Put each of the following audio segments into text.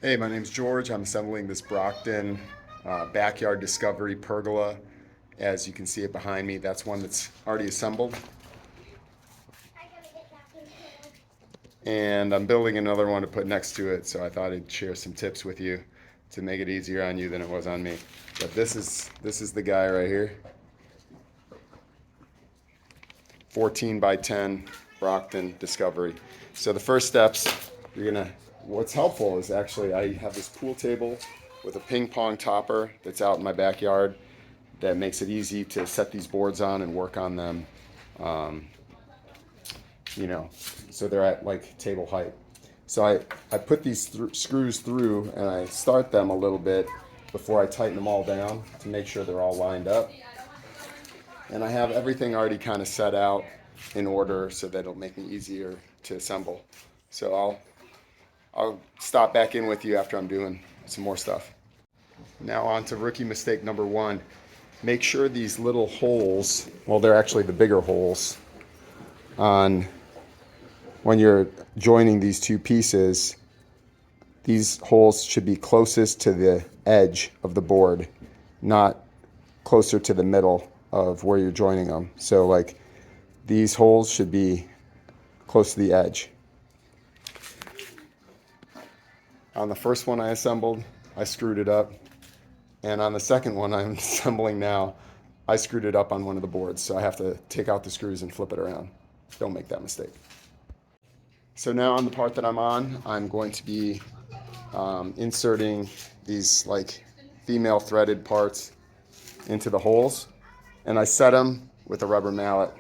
Hey, my name's George. I'm assembling this Brockton backyard discovery pergola. As you can see it behind me, that's one that's already assembled. And I'm building another one to put next to it, so I thought I'd share some tips with you to make it easier on you than it was on me. But this is the guy right here. 14 by 10 Brockton discovery. So the first steps, what's helpful is actually I have this pool table with a ping pong topper that's out in my backyard that makes it easy to set these boards on and work on them, um, so they're at like table height. So I put these screws through and I start them a little bit before I tighten them all down to make sure they're all lined up. And I have everything already kind of set out in order so that it'll make me easier to assemble. So I'll stop back in with you after I'm doing some more stuff. Now on to rookie mistake number one. Make sure these little holes, well, they're actually the bigger holes, on when you're joining these two pieces, these holes should be closest to the edge of the board, not closer to the middle of where you're joining them. So like these holes should be close to the edge. On the first one I assembled, I screwed it up. And on the second one I'm assembling now, I screwed it up on one of the boards. So I have to take out the screws and flip it around. Don't make that mistake. So now on the part that I'm on, I'm going to be inserting these like female threaded parts into the holes. And I set them with a rubber mallet.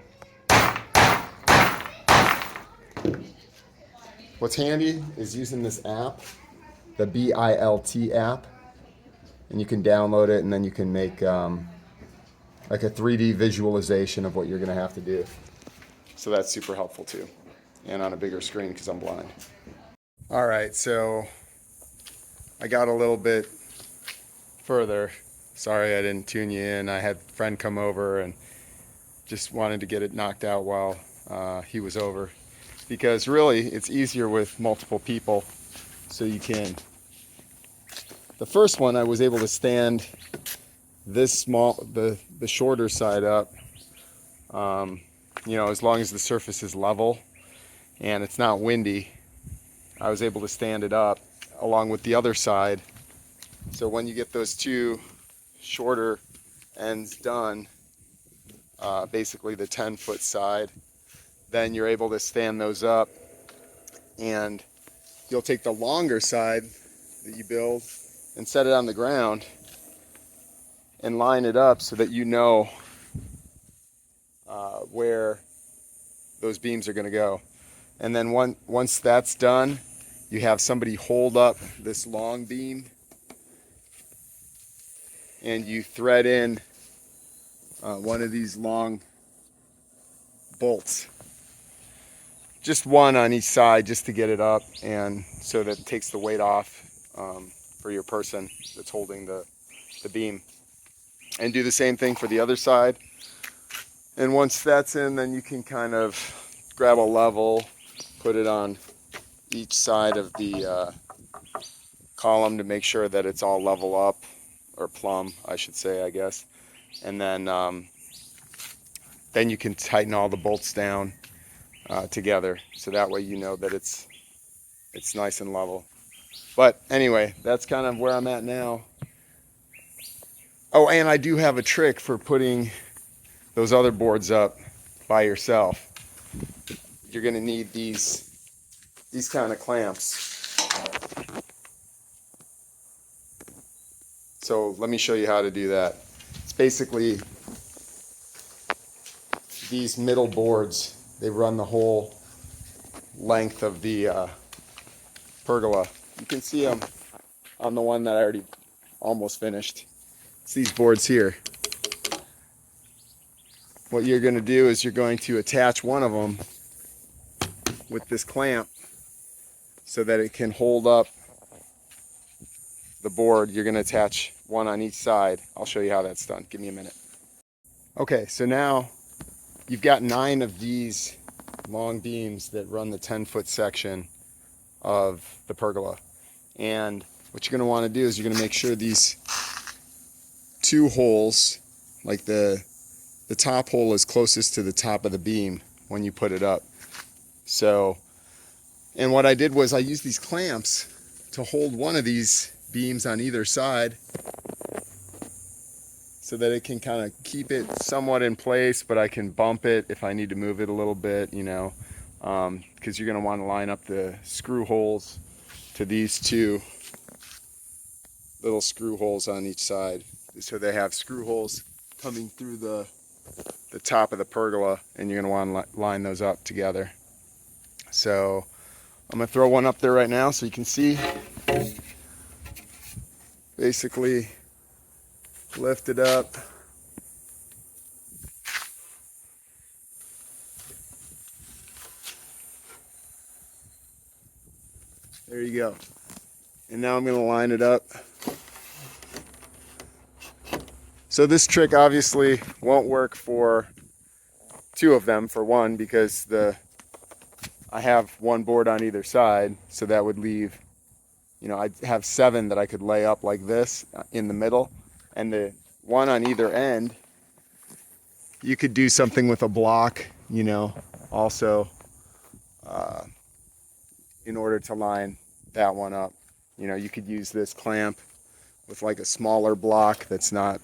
What's handy is using this app, the BILT app, and you can download it and then you can make like a 3D visualization of what you're going to have to do. So that's super helpful too, and on a bigger screen because I'm blind. All right, so I got a little bit further. Sorry I didn't tune you in. I had a friend come over and just wanted to get it knocked out while he was over. Because really, it's easier with multiple people, so you can. The first one, I was able to stand this small, the shorter side up, as long as the surface is level and it's not windy. I was able to stand it up along with the other side. So when you get those two shorter ends done, basically the 10-foot side, then you're able to stand those up, and you'll take the longer side that you build and set it on the ground and line it up so that you know where those beams are going to go. And then once that's done, you have somebody hold up this long beam and you thread in one of these long bolts. Just one on each side just to get it up, and so that it takes the weight off for your person that's holding the beam. And do the same thing for the other side. And once that's in, then you can kind of grab a level, put it on each side of the column to make sure that it's all level up, or plumb, I should say, I guess. And then you can tighten all the bolts down together, so that way you know that it's nice and level. But anyway, that's kind of where I'm at now. Oh, and I do have a trick for putting those other boards up by yourself. You're going to need these kind of clamps. So let me show you how to do that. It's basically these middle boards. They run the whole length of the pergola. You can see them on the one that I already almost finished. It's these boards here. What you're going to do is you're going to attach one of them with this clamp so that it can hold up the board. You're going to attach one on each side. I'll show you how that's done. Give me a minute. Okay, so now you've got 9 of these long beams that run the 10-foot section of the pergola. And what you're going to want to do is you're going to make sure these two holes, like the top hole is closest to the top of the beam when you put it up. So, and what I did was I used these clamps to hold one of these beams on either side so that it can kind of keep it somewhat in place, but I can bump it if I need to move it a little bit, you know, because you're going to want to line up the screw holes to these two little screw holes on each side. So they have screw holes coming through the top of the pergola, and you're going to want to line those up together. So I'm going to throw one up there right now so you can see. Basically lift it up. There you go. And now I'm going to line it up. So this trick obviously won't work for two of them, for one, because I have one board on either side, so that would leave, you know, I have 7 that I could lay up like this in the middle, and the one on either end, you could do something with a block, you know, also in order to line that one up. You know, you could use this clamp with like a smaller block that's not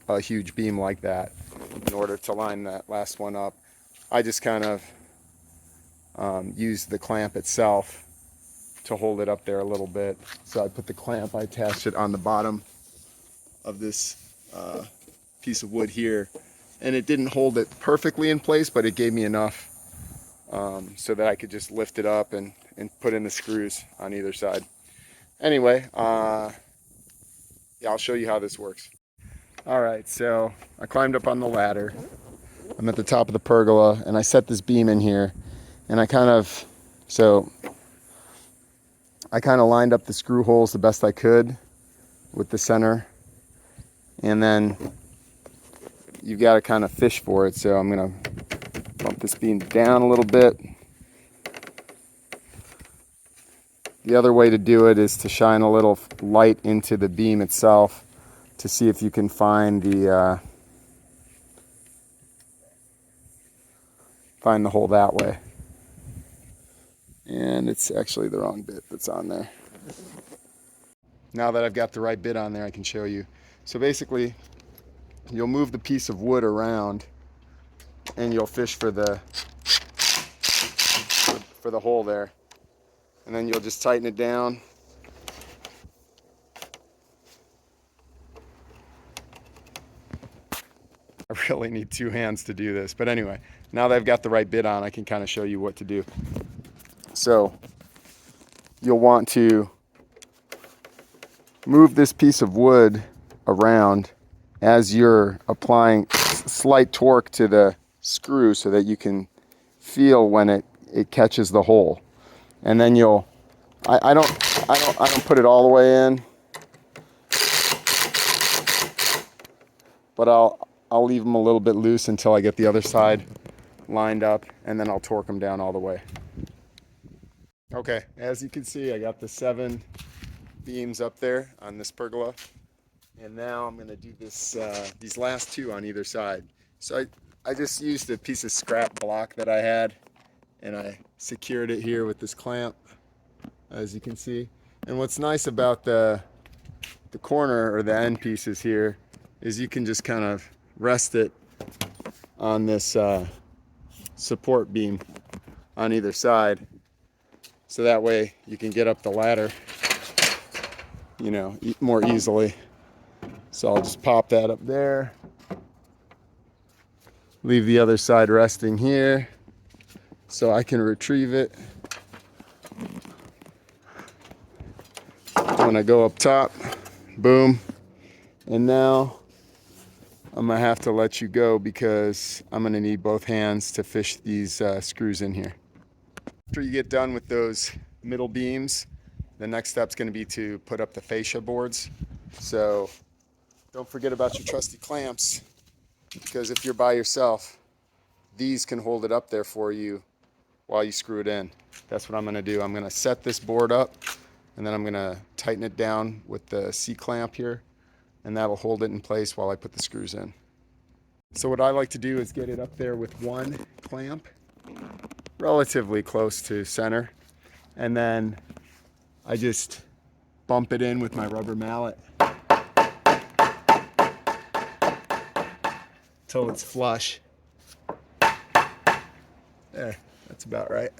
a huge beam like that in order to line that last one up. I just kind of used the clamp itself to hold it up there a little bit. So I put the clamp, I attached it on the bottom of this piece of wood here, and it didn't hold it perfectly in place, but it gave me enough so that I could just lift it up and put in the screws on either side. Anyway, yeah, I'll show you how this works. All right, so I climbed up on the ladder. I'm at the top of the pergola, and I set this beam in here, and I kind of lined up the screw holes the best I could with the center, and then you've got to kind of fish for it. So I'm going to bump this beam down a little bit. The other way to do it is to shine a little light into the beam itself to see if you can find the hole that way. And it's actually the wrong bit that's on there. Now that I've got the right bit on there, I can show you. So basically, you'll move the piece of wood around and you'll fish for the hole there. And then you'll just tighten it down. I really need 2 hands to do this. But anyway, now that I've got the right bit on, I can kind of show you what to do. So you'll want to move this piece of wood around as you're applying slight torque to the screw so that you can feel when it catches the hole. And then I don't put it all the way in, but I'll leave them a little bit loose until I get the other side lined up, and then I'll torque them down all the way. Okay, as you can see, I got the 7 beams up there on this pergola, and now I'm going to do this these last 2 on either side. So I just used a piece of scrap block that I had, and I secured it here with this clamp, as you can see. And what's nice about the corner or the end pieces here is you can just kind of rest it on this support beam on either side, so that way you can get up the ladder, you know, more easily. So I'll just pop that up there, leave the other side resting here so I can retrieve it when I go up top. Boom. And now I'm gonna have to let you go because I'm gonna need both hands to fish these screws in here. After you get done with those middle beams, the next step's gonna be to put up the fascia boards. So don't forget about your trusty clamps, because if you're by yourself, these can hold it up there for you while you screw it in. That's what I'm gonna do. I'm gonna set this board up and then I'm gonna tighten it down with the C-clamp here, and that'll hold it in place while I put the screws in. So what I like to do is get it up there with one clamp, relatively close to center, and then I just bump it in with my rubber mallet till it's flush. There, that's about right.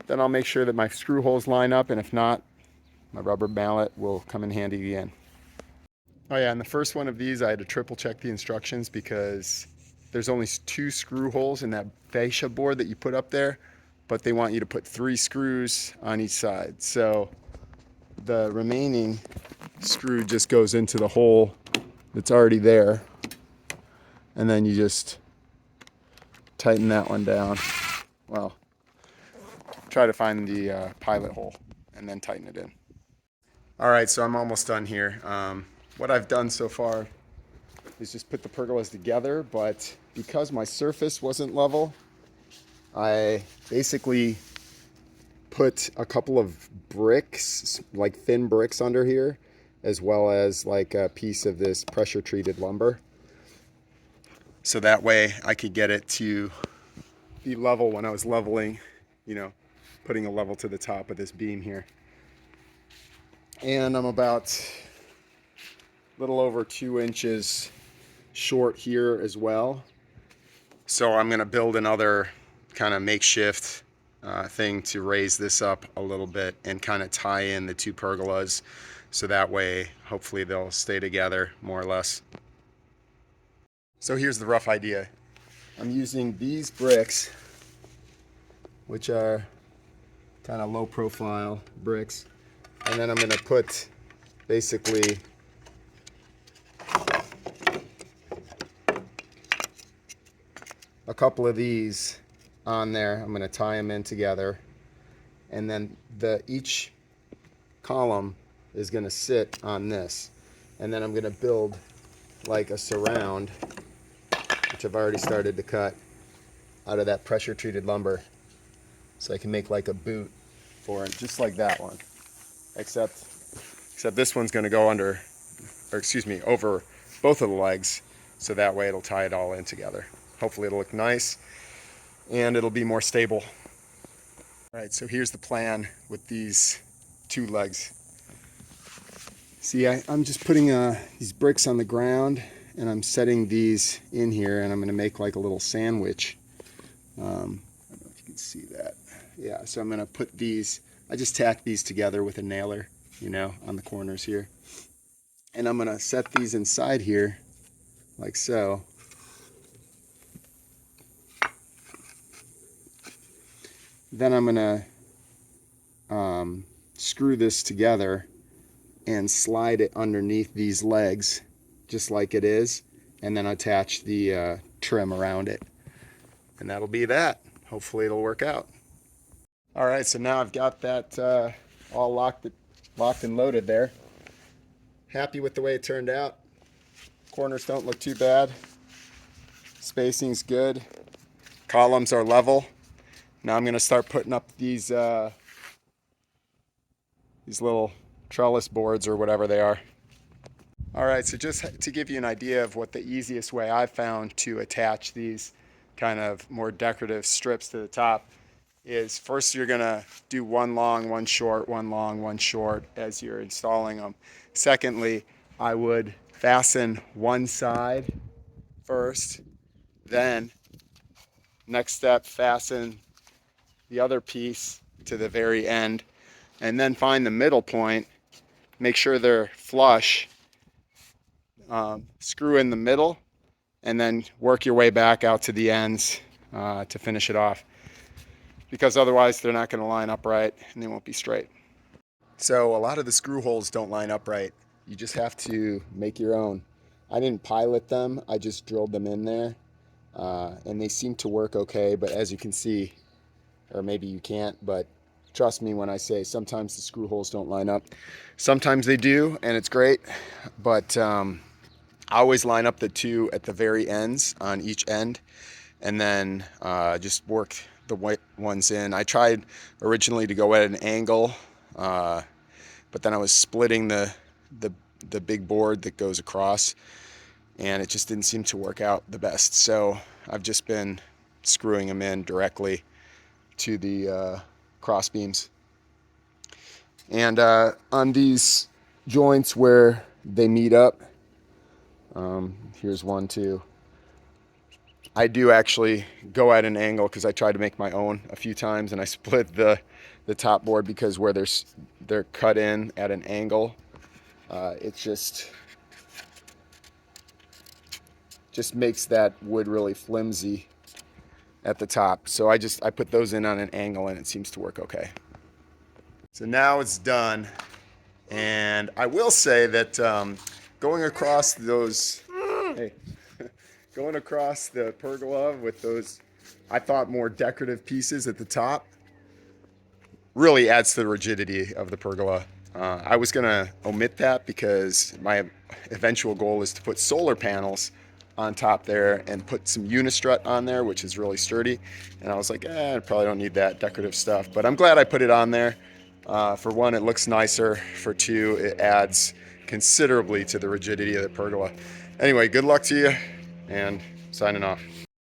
Then I'll make sure that my screw holes line up, and if not, my rubber mallet will come in handy again. Oh yeah, and the first one of these I had to triple check the instructions because there's only 2 screw holes in that fascia board that you put up there, but they want you to put 3 screws on each side. So the remaining screw just goes into the hole that's already there, and then you just tighten that one down. Well, try to find the pilot hole and then tighten it in. All right, so I'm almost done here. What I've done so far is just put the pergolas together, but because my surface wasn't level, I basically put a couple of bricks, like thin bricks under here, as well as like a piece of this pressure treated lumber. So that way I could get it to be level when I was leveling, you know, putting a level to the top of this beam here. And I'm about a little over 2 inches short here as well. So I'm gonna build another kind of makeshift thing to raise this up a little bit and kind of tie in the 2 pergolas, so that way hopefully they'll stay together more or less. So here's the rough idea. I'm using these bricks, which are kind of low profile bricks, and then I'm gonna put basically a couple of these on there. I'm going to tie them in together, and then each column is going to sit on this, and then I'm going to build like a surround, which I've already started to cut out of that pressure treated lumber, so I can make like a boot for it, just like that one, except this one's going to go under, or excuse me, over both of the legs, so that way it'll tie it all in together. Hopefully it'll look nice and it'll be more stable. All right, so here's the plan with these 2 legs. See, I'm just putting these bricks on the ground, and I'm setting these in here, and I'm gonna make like a little sandwich. I don't know if you can see that. Yeah, so I'm gonna put these, I just tack these together with a nailer, you know, on the corners here. And I'm gonna set these inside here, like so. Then I'm gonna screw this together and slide it underneath these legs, just like it is, and then attach the trim around it. And that'll be that. Hopefully it'll work out. All right, so now I've got that all locked and loaded there. Happy with the way it turned out. Corners don't look too bad. Spacing's good. Columns are level. Now I'm going to start putting up these little trellis boards or whatever they are. All right, so just to give you an idea of what the easiest way I've found to attach these kind of more decorative strips to the top is, first you're going to do one long, one short, one long, one short as you're installing them. Secondly, I would fasten one side first, then next step, fasten the other piece to the very end, and then find the middle point, make sure they're flush, screw in the middle, and then work your way back out to the ends to finish it off, because otherwise they're not going to line up right and they won't be straight. So a lot of the screw holes don't line up right. You just have to make your own. I didn't pilot them, I just drilled them in there, and they seem to work okay, but as you can see, or maybe you can't, but trust me when I say sometimes the screw holes don't line up. Sometimes they do, and it's great, but I always line up the 2 at the very ends on each end, and then just work the white ones in. I tried originally to go at an angle but then I was splitting the big board that goes across, and it just didn't seem to work out the best. So I've just been screwing them in directly to the cross beams. And on these joints where they meet up, here's one too. I do actually go at an angle because I tried to make my own a few times, and I split the top board because where they're cut in at an angle, it just makes that wood really flimsy at the top. So I put those in on an angle, and it seems to work okay. So now it's done, and I will say that going across those, hey, going across the pergola with those, I thought, more decorative pieces at the top really adds to the rigidity of the pergola. I was gonna omit that because my eventual goal is to put solar panels on top there and put some unistrut on there, which is really sturdy. And I was like, I probably don't need that decorative stuff, but I'm glad I put it on there. For one, it looks nicer. For two, it adds considerably to the rigidity of the pergola. Anyway, good luck to you, and signing off.